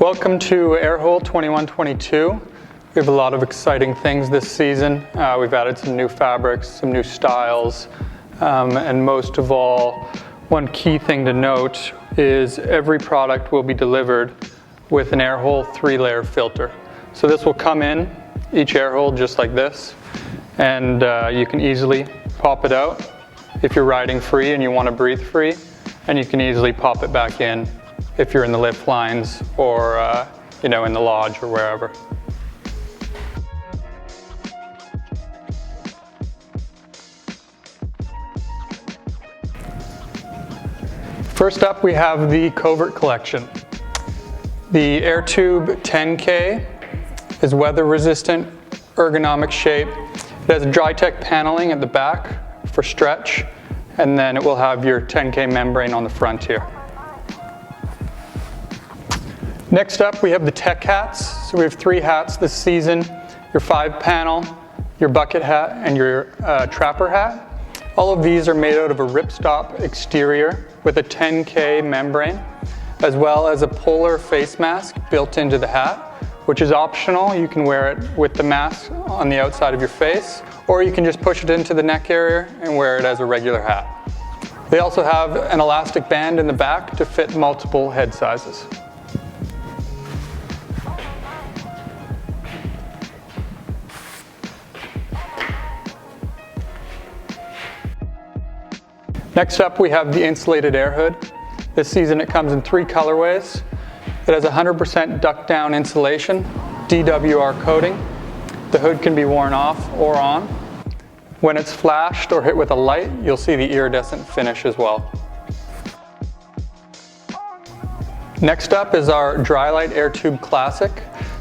Welcome to AIRHOLE 21-22. We have a lot of exciting things this season. We've added some new fabrics, some new styles, and most of all, one key thing to note is every product will be delivered with an AIRHOLE 3-layer filter. So this will come in each AIRHOLE just like this, and you can easily pop it out if you're riding free and you want to breathe free, and you can easily pop it back in if you're in the lift lines or in the lodge or wherever. First up, we have the Covert collection. The AirTube 10K is weather resistant, ergonomic shape. It has Drytech paneling at the back for stretch, and then it will have your 10K membrane on the front here. Next up, we have the tech hats. So we have 3 hats this season: your 5-panel, your bucket hat, and your trapper hat. All of these are made out of a ripstop exterior with a 10K membrane, as well as a polar face mask built into the hat, which is optional. You can wear it with the mask on the outside of your face, or you can just push it into the neck area and wear it as a regular hat. They also have an elastic band in the back to fit multiple head sizes. Next up, we have the insulated air hood. This season it comes in 3 colorways. It has 100% duck down insulation, DWR coating. The hood can be worn off or on. When it's flashed or hit with a light, you'll see the iridescent finish as well. Next up is our Drylight AirTube Classic.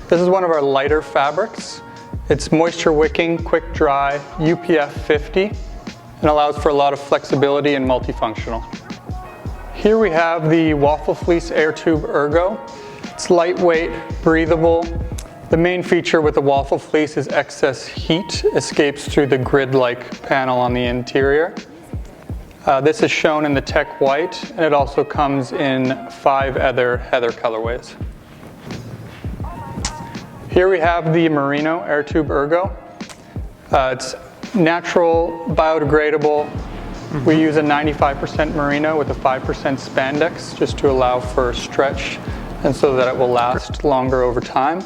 This is one of our lighter fabrics. It's moisture wicking, quick dry, UPF 50. And allows for a lot of flexibility and multifunctional. Here we have the Waffle Fleece AirTube Ergo. It's lightweight, breathable. The main feature with the Waffle Fleece is excess heat escapes through the grid-like panel on the interior. This is shown in the Tech White, and it also comes in 5 other heather colorways. Here we have the Merino AirTube Ergo. It's natural, biodegradable. We use a 95% merino with a 5% spandex just to allow for stretch and so that it will last longer over time.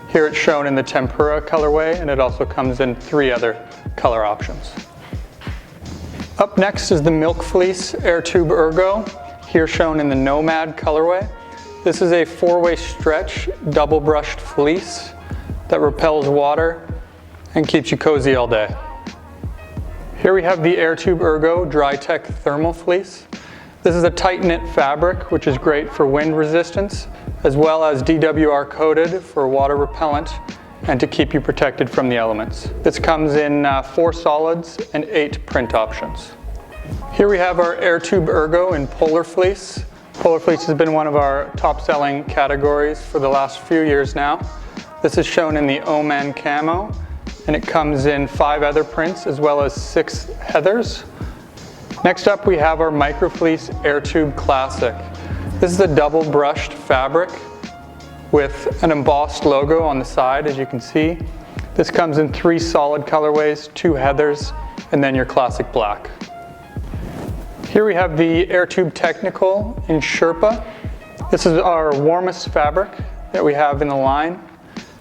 Here it's shown in the Tempura colorway, and it also comes in 3 other color options. Up next is the Milk Fleece AirTube Ergo, here shown in the Nomad colorway. This is a 4-way stretch, double brushed fleece that repels water and keeps you cozy all day. Here we have the AirTube Ergo Drytech Thermal Fleece. This is a tight knit fabric, which is great for wind resistance, as well as DWR coated for water repellent and to keep you protected from the elements. This comes in 4 solids and 8 print options. Here we have our AirTube Ergo in Polar Fleece. Polar Fleece has been one of our top selling categories for the last few years now. This is shown in the Oman Camo, and it comes in 5 other prints as well as 6 heathers. Next up, we have our Microfleece AirTube Classic. This is a double brushed fabric with an embossed logo on the side, as you can see. This comes in 3 solid colorways, 2 heathers, and then your classic black. Here we have the AirTube Technical in Sherpa. This is our warmest fabric that we have in the line.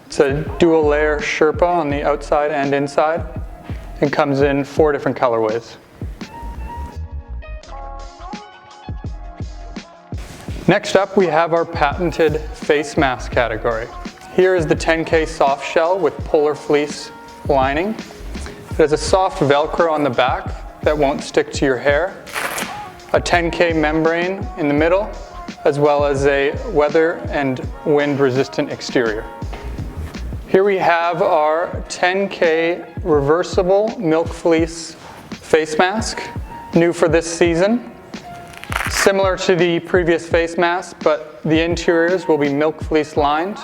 It's a dual layer Sherpa on the outside and inside, and comes in 4 different colorways. Next up, we have our patented face mask category. Here is the 10K soft shell with Polar Fleece lining. It has a soft Velcro on the back that won't stick to your hair, a 10K membrane in the middle, as well as a weather and wind resistant exterior. Here we have our 10K reversible Milk Fleece face mask, new for this season. Similar to the previous face mask, but the interiors will be Milk Fleece lined,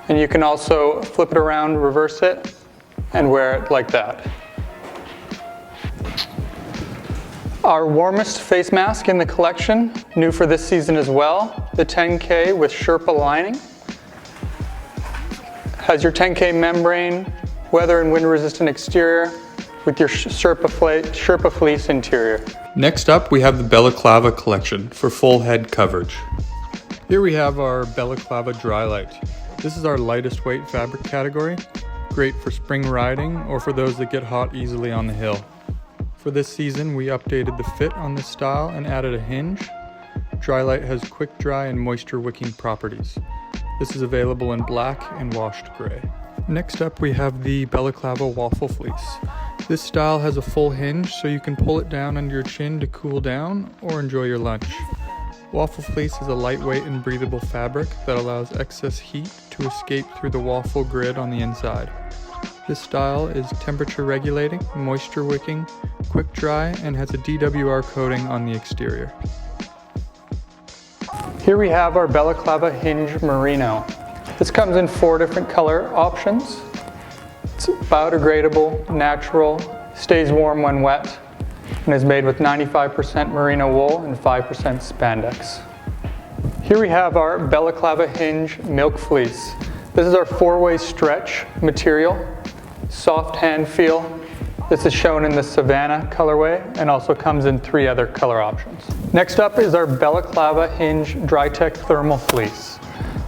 and you can also flip it around, reverse it, and wear it like that. Our warmest face mask in the collection, new for this season as well, the 10K with Sherpa lining. Has your 10K membrane, weather and wind resistant exterior with your Sherpa fleece interior. Next up, we have the Balaclava collection for full head coverage. Here we have our Balaclava Dry Light. This is our lightest weight fabric category, great for spring riding or for those that get hot easily on the hill. For this season, we updated the fit on this style and added a hinge. Dry Light has quick dry and moisture wicking properties. This is available in black and washed gray. Next up, we have the Balaclava Waffle Fleece. This style has a full hinge so you can pull it down under your chin to cool down or enjoy your lunch. Waffle fleece is a lightweight and breathable fabric that allows excess heat to escape through the waffle grid on the inside. This style is temperature regulating, moisture wicking, quick dry, and has a DWR coating on the exterior. Here we have our Balaclava Hinge Merino. This comes in 4 different color options. It's biodegradable, natural, stays warm when wet, and is made with 95% merino wool and 5% spandex. Here we have our Balaclava Hinge Milk Fleece. This is our 4-way stretch material, soft hand feel. This is shown in the Savannah colorway and also comes in 3 other color options. Next up is our Balaclava Hinge Drytech Thermal Fleece.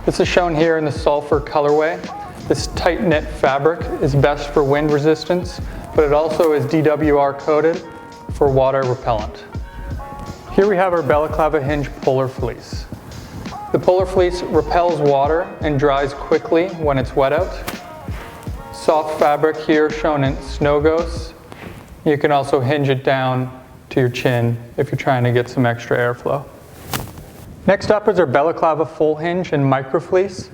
This is shown here in the Sulfur colorway. This tight knit fabric is best for wind resistance, but it also is DWR coated for water repellent. Here we have our Balaclava Hinge Polar Fleece. The Polar Fleece repels water and dries quickly when it's wet out. Soft fabric here shown in Snow Ghost. You can also hinge it down to your chin if you're trying to get some extra airflow. Next up is our Balaclava Full Hinge and Micro Fleece.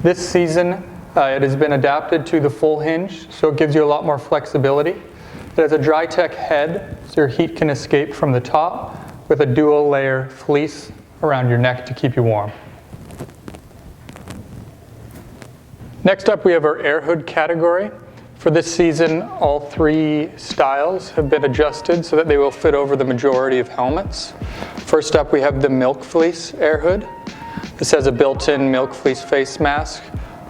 This season it has been adapted to the full hinge, so it gives you a lot more flexibility. It has a Drytech head, so your heat can escape from the top, with a dual layer fleece around your neck to keep you warm. Next up we have our Air Hood category. For this season, all 3 styles have been adjusted so that they will fit over the majority of helmets. First up we have the Milk Fleece Air Hood. This has a built-in Milk Fleece face mask,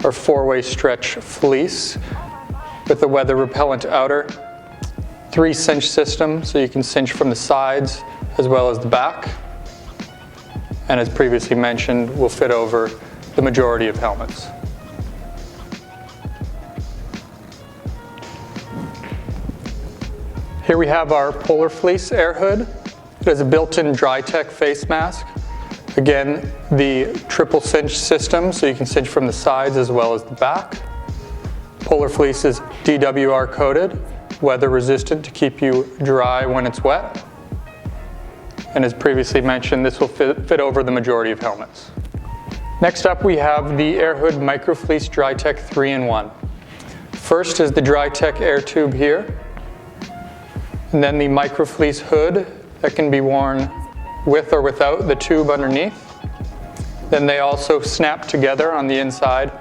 or 4-way stretch fleece with a weather repellent outer, 3 cinch system so you can cinch from the sides as well as the back, and as previously mentioned will fit over the majority of helmets. Here we have our Polar Fleece Air Hood. It has a built-in Drytech face mask. Again, the triple cinch system, so you can cinch from the sides as well as the back. Polar Fleece is DWR coated, weather resistant to keep you dry when it's wet. And as previously mentioned, this will fit over the majority of helmets. Next up we have the Air Hood Micro Fleece Drytech 3-in-1. First is the Drytech Air Tube here, and then the Micro Fleece hood that can be worn with or without the tube underneath. Then they also snap together on the inside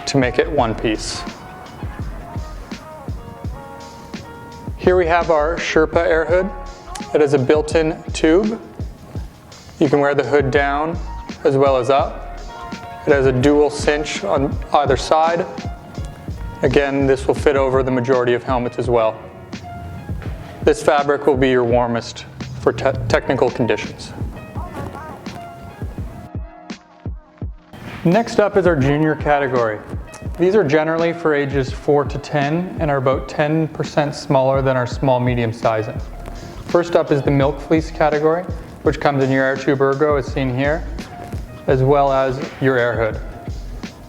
to make it one piece. Here we have our Sherpa Air Hood. It has a built-in tube. You can wear the hood down as well as up. It has a dual cinch on either side. Again, this will fit over the majority of helmets as well. This fabric will be your warmest for technical conditions. Next up is our junior category. These are generally for ages 4 to 10 and are about 10% smaller than our small medium sizing. First up is the Milk Fleece category, which comes in your Air Tube Ergo as seen here, as well as your Air Hood.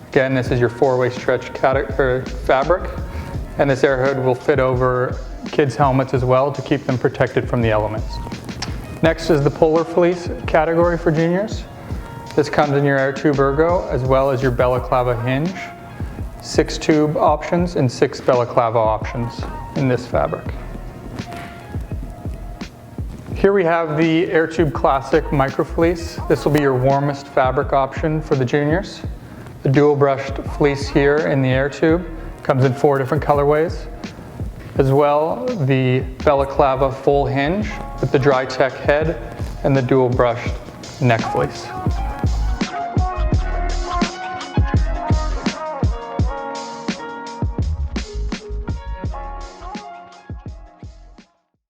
Again, this is your 4-way stretch fabric, and this Air Hood will fit over kids' helmets as well to keep them protected from the elements. Next is the Polar Fleece category for juniors. This comes in your Air Tube Ergo as well as your Balaclava Hinge. 6 tube options and 6 Balaclava options in this fabric. Here we have the Air Tube Classic Micro Fleece. This will be your warmest fabric option for the juniors. The dual brushed fleece here in the Air Tube comes in 4 different colorways. As well, the Balaclava Full Hinge with the Drytech head and the dual brushed neck fleece.